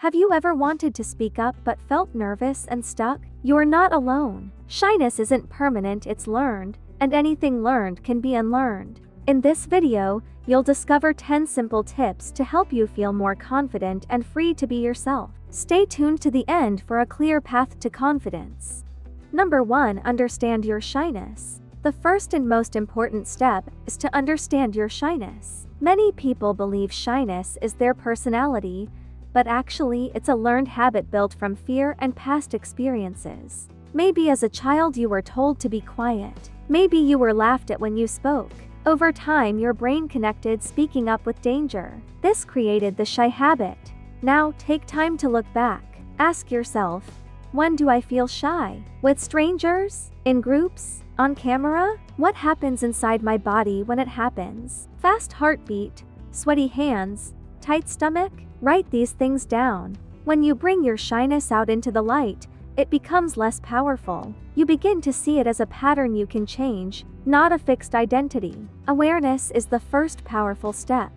Have you ever wanted to speak up but felt nervous and stuck? You're not alone. Shyness isn't permanent, it's learned, and anything learned can be unlearned. In this video, you'll discover 10 simple tips to help you feel more confident and free to be yourself. Stay tuned to the end for a clear path to confidence. Number 1. Understand your shyness. The first and most important step is to understand your shyness. Many people believe shyness is their personality, but actually it's a learned habit built from fear and past experiences. Maybe as a child you were told to be quiet. Maybe you were laughed at when you spoke. Over time, your brain connected speaking up with danger. This created the shy habit. Now, take time to look back. Ask yourself, when do I feel shy? With strangers? In groups? On camera? What happens inside my body when it happens? Fast heartbeat? Sweaty hands? Tight stomach? Write these things down. When you bring your shyness out into the light, it becomes less powerful. You begin to see it as a pattern you can change, not a fixed identity. Awareness is the first powerful step.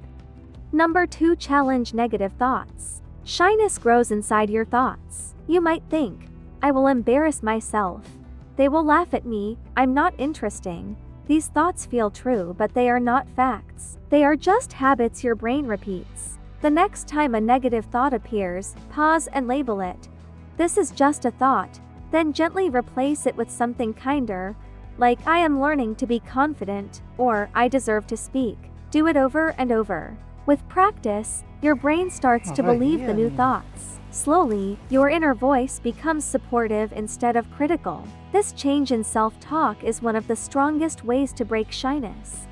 Number 2. Challenge negative thoughts. Shyness grows inside your thoughts. You might think, I will embarrass myself. They will laugh at me, I'm not interesting. These thoughts feel true, but they are not facts. They are just habits your brain repeats. The next time a negative thought appears, pause and label it. This is just a thought. Then gently replace it with something kinder, like I am learning to be confident, or I deserve to speak. Do it over and over. With practice, your brain starts to believe the new thoughts. Slowly, your inner voice becomes supportive instead of critical. This change in self-talk is one of the strongest ways to break shyness.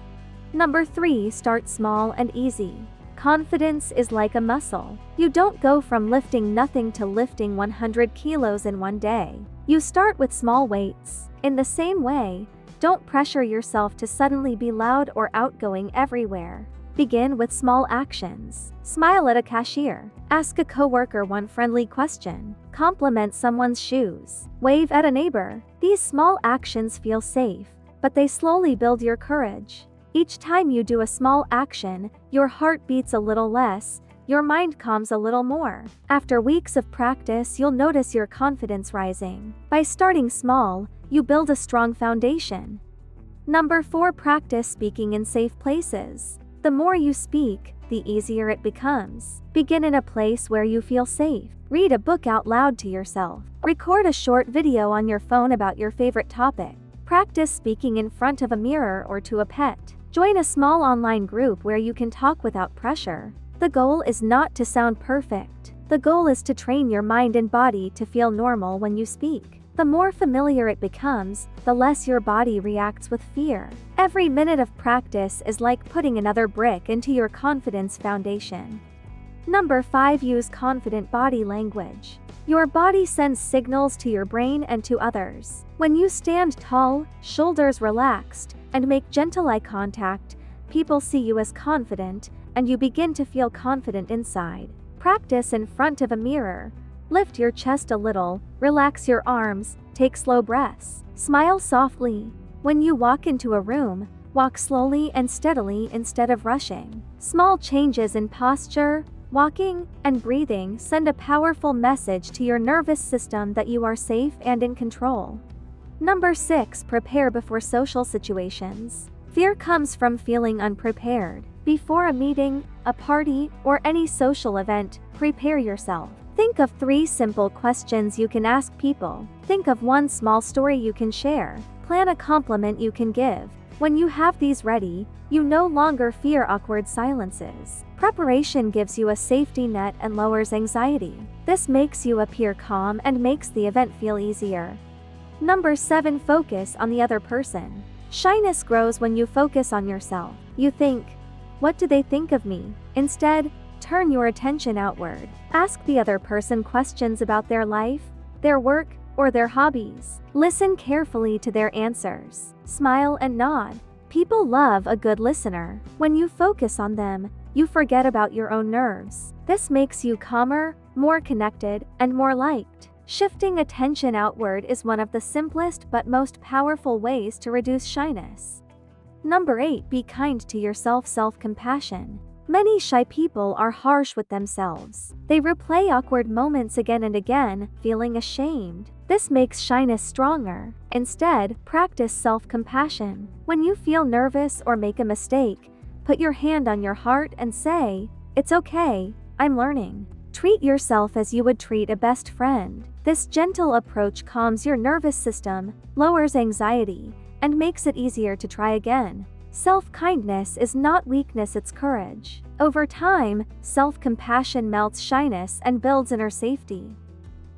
Number 3. Start small and easy. Confidence is like a muscle. You don't go from lifting nothing to lifting 100 kilos in one day. You start with small weights. In the same way, don't pressure yourself to suddenly be loud or outgoing everywhere. Begin with small actions. Smile at a cashier. Ask a coworker one friendly question. Compliment someone's shoes. Wave at a neighbor. These small actions feel safe, but they slowly build your courage. Each time you do a small action, your heart beats a little less, your mind calms a little more. After weeks of practice, you'll notice your confidence rising. By starting small, you build a strong foundation. Number 4. Practice speaking in safe places. The more you speak, the easier it becomes. Begin in a place where you feel safe. Read a book out loud to yourself. Record a short video on your phone about your favorite topic. Practice speaking in front of a mirror or to a pet. Join a small online group where you can talk without pressure. The goal is not to sound perfect. The goal is to train your mind and body to feel normal when you speak. The more familiar it becomes, the less your body reacts with fear. Every minute of practice is like putting another brick into your confidence foundation. Number 5. Use confident body language. Your body sends signals to your brain and to others. When you stand tall, shoulders relaxed, and make gentle eye contact, people see you as confident, and you begin to feel confident inside. Practice in front of a mirror. Lift your chest a little, relax your arms, take slow breaths, smile softly. When you walk into a room, walk slowly and steadily instead of rushing. Small changes in posture, walking, and breathing send a powerful message to your nervous system that you are safe and in control. Number 6. Prepare before social situations. Fear comes from feeling unprepared. Before a meeting, a party, or any social event, prepare yourself. Think of 3 simple questions you can ask people. Think of 1 small story you can share. Plan a compliment you can give. When you have these ready, you no longer fear awkward silences. Preparation gives you a safety net and lowers anxiety. This makes you appear calm and makes the event feel easier. Number 7. Focus on the other person. Shyness grows when you focus on yourself. You think, what do they think of me? Instead, turn your attention outward. Ask the other person questions about their life, their work, or their hobbies. Listen carefully to their answers. Smile and nod. People love a good listener. When you focus on them, you forget about your own nerves. This makes you calmer, more connected, and more liked. Shifting attention outward is one of the simplest but most powerful ways to reduce shyness. Number 8. Be kind to yourself. Self-compassion. Many shy people are harsh with themselves. They replay awkward moments again and again, feeling ashamed. This makes shyness stronger. Instead, practice self-compassion. When you feel nervous or make a mistake, put your hand on your heart and say, "It's okay, I'm learning." Treat yourself as you would treat a best friend. This gentle approach calms your nervous system, lowers anxiety, and makes it easier to try again. Self-kindness is not weakness, it's courage. Over time, self-compassion melts shyness and builds inner safety.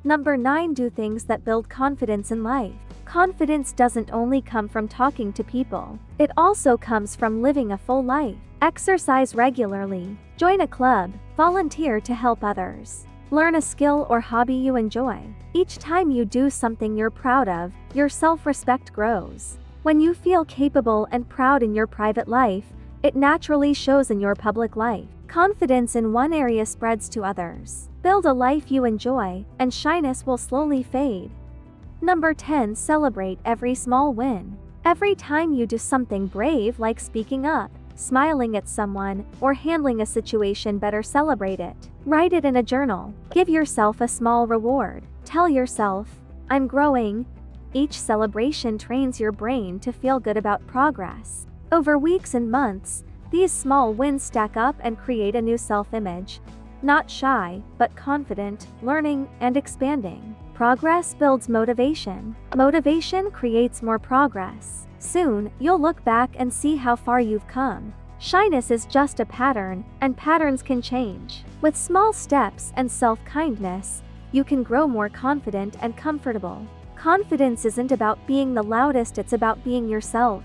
Number 9. Do things that build confidence in life. Confidence doesn't only come from talking to people. It also comes from living a full life. Exercise regularly. Join a club. Volunteer to help others. Learn a skill or hobby you enjoy. Each time you do something you're proud of, your self-respect grows. When you feel capable and proud in your private life, it naturally shows in your public life. Confidence in one area spreads to others. Build a life you enjoy, and shyness will slowly fade. Number 10. Celebrate every small win. Every time you do something brave like speaking up, smiling at someone, or handling a situation better, celebrate it. Write it in a journal. Give yourself a small reward. Tell yourself, "I'm growing." Each celebration trains your brain to feel good about progress. Over weeks and months, these small wins stack up and create a new self-image. Not shy, but confident, learning, and expanding. Progress builds motivation. Motivation creates more progress. Soon, you'll look back and see how far you've come. Shyness is just a pattern, and patterns can change. With small steps and self-kindness, you can grow more confident and comfortable. Confidence isn't about being the loudest, it's about being yourself.